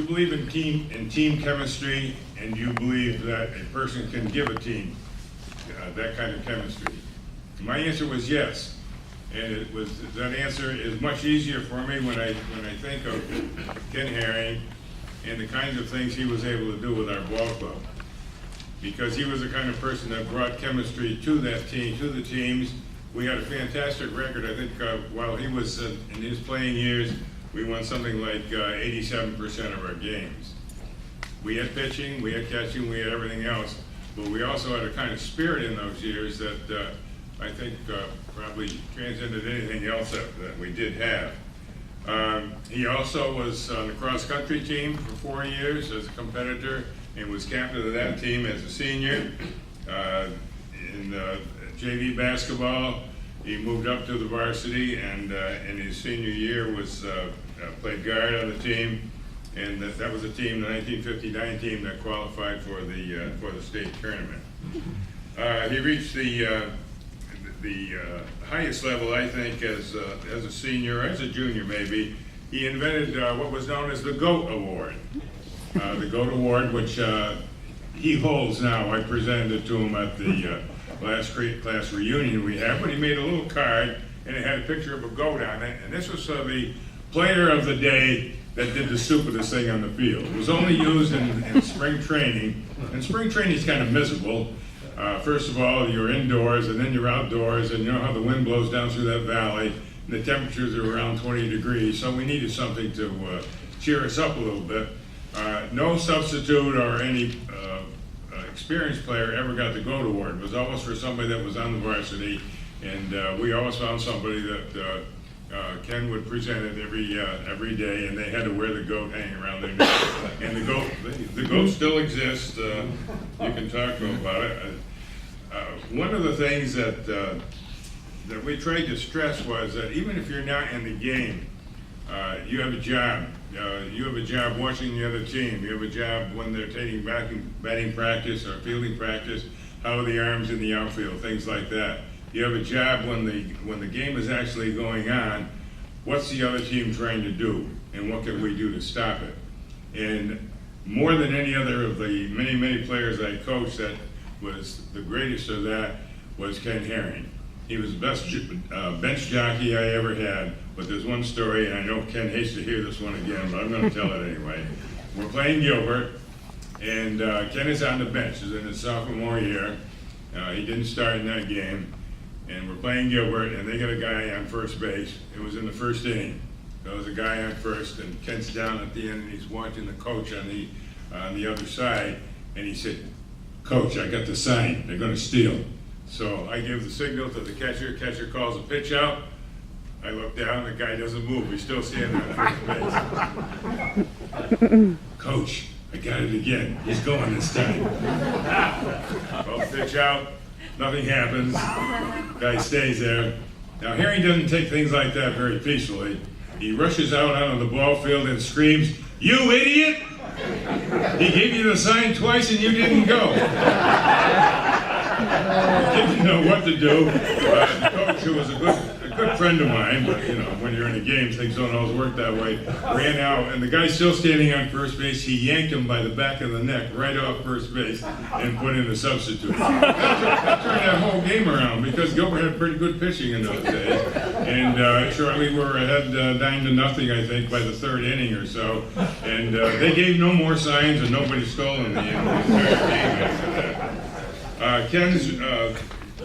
you believe in team chemistry, and you believe that a person can give a team that kind of chemistry? My answer was yes, and that answer is much easier for me when I think of Ken Herring and the kinds of things he was able to do with our ball club, because he was the kind of person that brought chemistry to that team, to the teams. We had a fantastic record. I think while he was in his playing years, we won something like 87% of our games. We had pitching, we had catching, we had everything else, but we also had a kind of spirit in those years that I think probably transcended anything else that we did have. He also was on the cross-country team for 4 years as a competitor and was captain of that team as a senior. In JV basketball, he moved up to the varsity, and in his senior year was played guard on the team, and that was a team, the 1959 team, that qualified for the state tournament. He reached the highest level, I think, as a senior, as a junior maybe. He invented what was known as the GOAT Award. The GOAT Award, which he holds now. I presented it to him at the last class reunion we had, but he made a little card, and it had a picture of a goat on it, and this was the player of the day that did the stupidest thing on the field. It was only used in spring training, and spring training is kind of miserable. First of all, you're indoors, and then you're outdoors, and you know how the wind blows down through that valley, and the temperatures are around 20 degrees, so we needed something to cheer us up a little bit. No substitute or any experienced player ever got the GOAT Award. It was always for somebody that was on the varsity, and we always found somebody that Ken would present it every day, and they had to wear the goat hanging around their neck. And the goat still exists. You can talk to him about it. One of the things that we tried to stress was that even if you're not in the game, you have a job. You have a job watching the other team. You have a job when they're taking batting practice or fielding practice. How are the arms in the outfield? Things like that. You have a job when the game is actually going on. What's the other team trying to do, and what can we do to stop it? And more than any other of the many players I coached, that was the greatest of that was Ken Herring. He was the best bench jockey I ever had. But there's one story, and I know Ken hates to hear this one again, but I'm going to tell it anyway. We're playing Gilbert, and Ken is on the bench. He's in his sophomore year. He didn't start in that game. And we're playing Gilbert, and they got a guy on first base. It was in the first inning. There was a guy on first, and Ken's down at the end, and he's watching the coach on the other side, and he said, "Coach, I got the sign. They're going to steal." So I give the signal to the catcher. Catcher calls a pitch out. I look down, the guy doesn't move. He's still standing on first base. "Coach, I got it again. He's going this time." Well, pitch out, nothing happens. Guy stays there. Now, Herring doesn't take things like that very peacefully. He rushes out onto the ball field and screams, "You idiot! He gave you the sign twice and you didn't go." Didn't know what to do. The coach, who was a good friend of mine, but you know, when you're in the games, things don't always work that way, ran out, and the guy's still standing on first base. He yanked him by the back of the neck right off first base and put in a substitute. That turned that whole game around, because Gilbert had pretty good pitching in those days, and shortly we were ahead 9-0, I think, by the third inning or so, and they gave no more signs, and nobody stole in the entire game after that. Ken's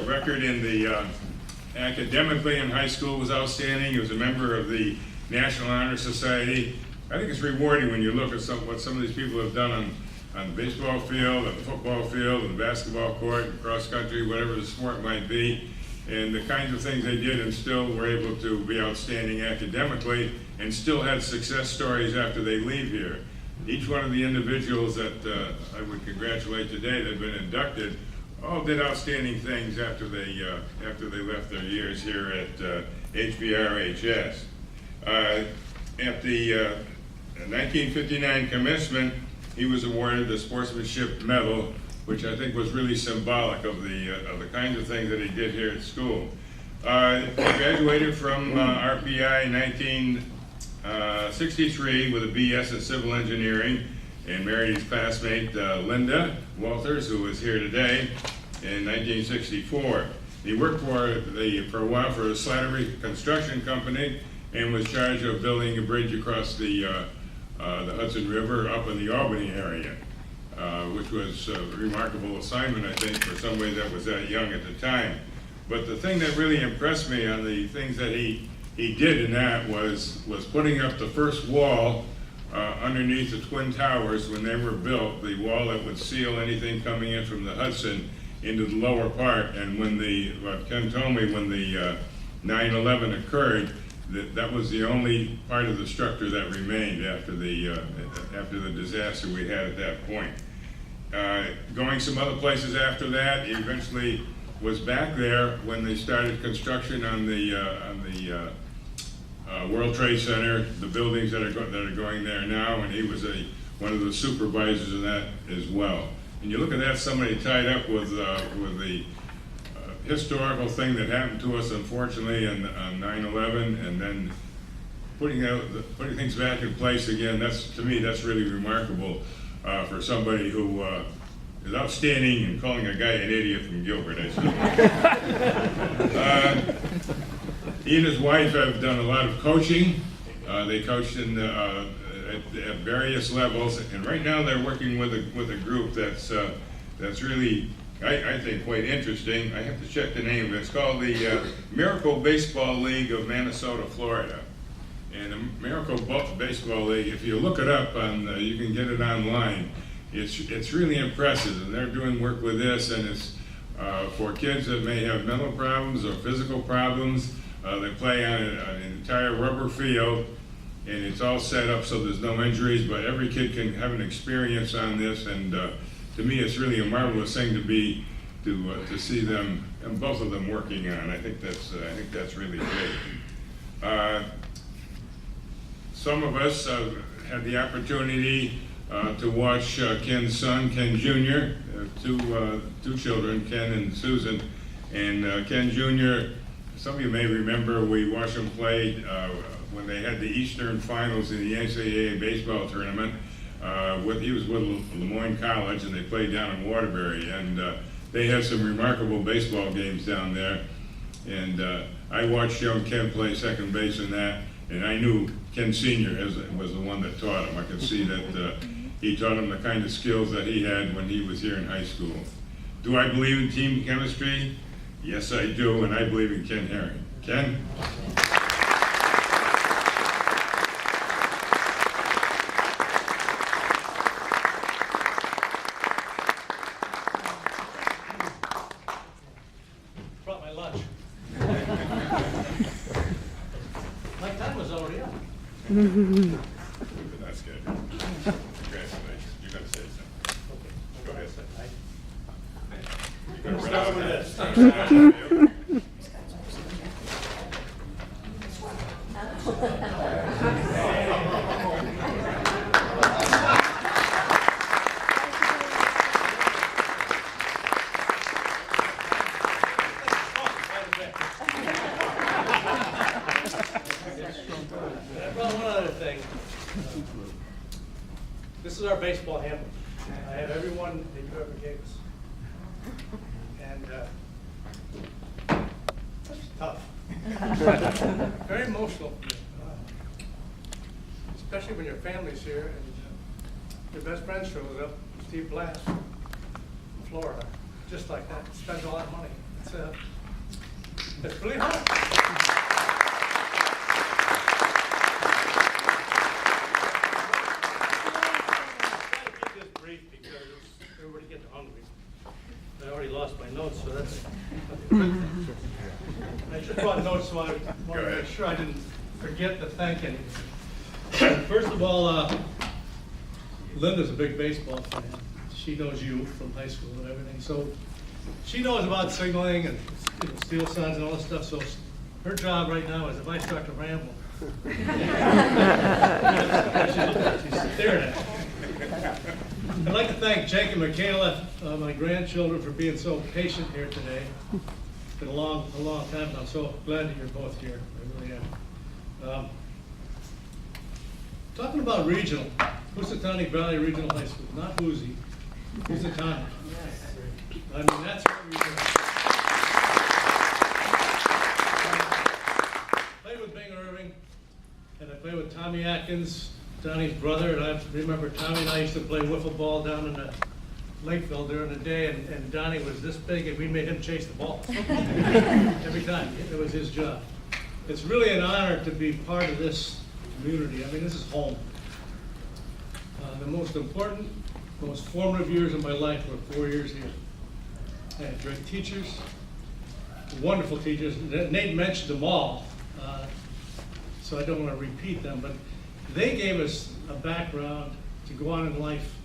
record in the academically in high school was outstanding. He was a member of the National Honor Society. I think it's rewarding when you look at what some of these people have done on the baseball field, on the football field, on the basketball court, cross country, whatever the sport might be, and the kinds of things they did, and still were able to be outstanding academically, and still had success stories after they leave here. Each one of the individuals that I would congratulate today that have been inducted all did outstanding things after they left their years here at HRVHS. At the 1959 commencement, he was awarded the Sportsmanship Medal, which I think was really symbolic of the kinds of things that he did here at school. He graduated from RPI in 63 with a BS in civil engineering, and married his classmate Linda Walters, who is here today, in 1964. He worked for a while for a Slattery construction company and was charged of building a bridge across the Hudson River up in the Albany area, which was a remarkable assignment, I think, for somebody that was that young at the time. But the thing that really impressed me on the things that he did in that was putting up the first wall underneath the Twin Towers when they were built, the wall that would seal anything coming in from the Hudson into the lower part. And when what Ken told me, when the 9/11 occurred, that was the only part of the structure that remained after the disaster we had at that point. Going some other places after that, he eventually was back there when they started construction on the World Trade Center, the buildings that are going there now, and he was one of the supervisors of that as well. And you look at that, somebody tied up with the historical thing that happened to us, unfortunately, on 9/11, and then putting things back in place again. To me, that's really remarkable for somebody who is outstanding, and calling a guy an idiot from Gilbert, I suppose. He and his wife have done a lot of coaching. They coached at various levels, and right now they're working with a group that's really, I think, quite interesting. I have to check the name of it. It's called the Miracle Baseball League of Minnesota, Florida. And the Miracle Baseball League, if you look it up you can get it online. It's really impressive, and they're doing work with this, and it's for kids that may have mental problems or physical problems. They play on an entire rubber field, and it's all set up so there's no injuries, but every kid can have an experience on this, and to me it's really a marvelous thing to see them, and both of them, working on. I think that's really great. Some of us had the opportunity to watch Ken's son, Ken Jr., two children, Ken and Susan. And Ken Jr., some of you may remember, we watched him play when they had the Eastern Finals in the NCAA baseball tournament. He was with Lemoyne College, and they played down in Waterbury. And they had some remarkable baseball games down there. And I watched young Ken play second base in that, and I knew Ken Sr. was the one that taught him. I could see that he taught him the kind of skills that he had when he was here in high school. Do I believe in team chemistry? Yes, I do, and I believe in Ken Herring. Ken? Brought my lunch. My time was already up. That's good. Congratulations. You're going to say something. Go ahead. You're going to run out with this. This is our baseball handbook. I have everyone that you ever gave us. And that's tough. Very emotional for me. Especially when your family's here and your best friend shows up, Steve Blass from Florida, just like that, spends all that money. It's really hard. Everybody gets hungry. I already lost my notes, so that's. I just brought notes, so I wanted to make sure I didn't forget to thank anyone. First of all, Linda's a big baseball fan. She knows you from high school and everything, so she knows about signaling and steel signs and all this stuff. So her job right now is if I start to ramble, she's staring at me. I'd like to thank Jake and Michaela, my grandchildren, for being so patient here today. It's been a long time, and I'm so glad that you're both here. I really am. Talking about regional, Housatonic Valley Regional High School, not Hoosie, Housatonic. I mean, that's what we do. Played with Bing Irving, and I played with Tommy Atkins, Donnie's brother, and I remember Tommy and I used to play wiffle ball down in the Lakeville during the day, and Donnie was this big, and we made him chase the ball. Every time, it was his job. It's really an honor to be part of this community. I mean, this is home. The most important, most formative years of my life were 4 years here. I had great teachers, wonderful teachers. Nate mentioned them all, so I don't want to repeat them, but they gave us a background to go on in life.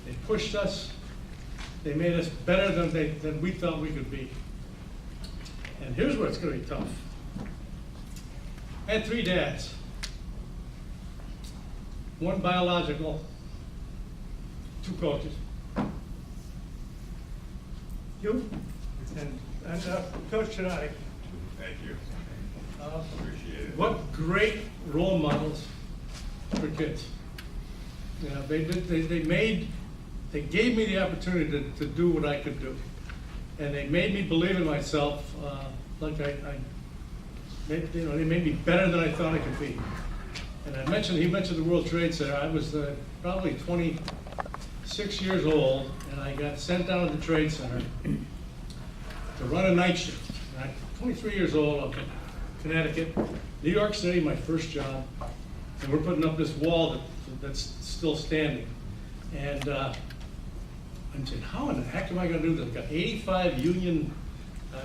They pushed us. They made us better than we thought we could be. And here's where it's going to be tough. I had 3 dads. One biological, 2 coaches. You? And Coach Tonight. Thank you. Appreciate it. What great role models for kids. You know, they gave me the opportunity to do what I could do. And they made me believe in myself, like they made me better than I thought I could be. And he mentioned the World Trade Center. I was probably 26 years old, and I got sent down to the Trade Center to run a night shift. I'm 23 years old, I'm from Connecticut, New York City, my first job, and we're putting up this wall that's still standing. And I'm saying, how in the heck am I going to do this? I've got 85 union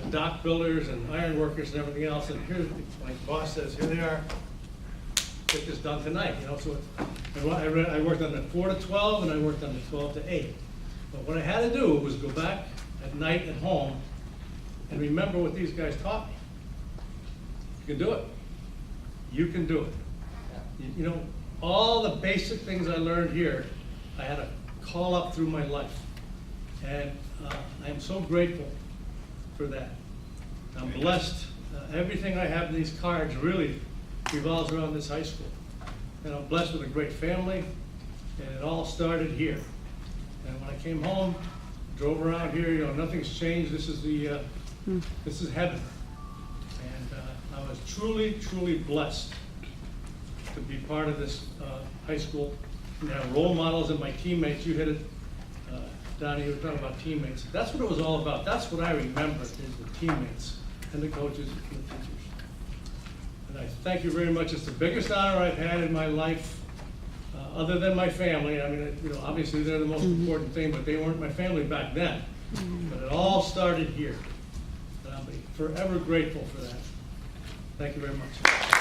dock builders and iron workers and everything else, and here's my boss says, here they are. Get this done tonight, you know. So I worked on the 4 to 12, and I worked on the 12 to 8. But what I had to do was go back at night at home and remember what these guys taught me. You can do it. You can do it. You know, all the basic things I learned here, I had to call up through my life, and I'm so grateful for that. I'm blessed. Everything I have in these cards really revolves around this high school. And I'm blessed with a great family, and it all started here. And when I came home, drove around here, you know, nothing's changed. This is this is heaven. And I was truly, truly blessed to be part of this high school. And have role models and my teammates. You hit it, Donnie, you were talking about teammates. That's what it was all about. That's what I remember, is the teammates and the coaches and the teachers. And I thank you very much. It's the biggest honor I've had in my life, other than my family. I mean, you know, obviously they're the most important thing, but they weren't my family back then. But it all started here. And I'll be forever grateful for that. Thank you very much.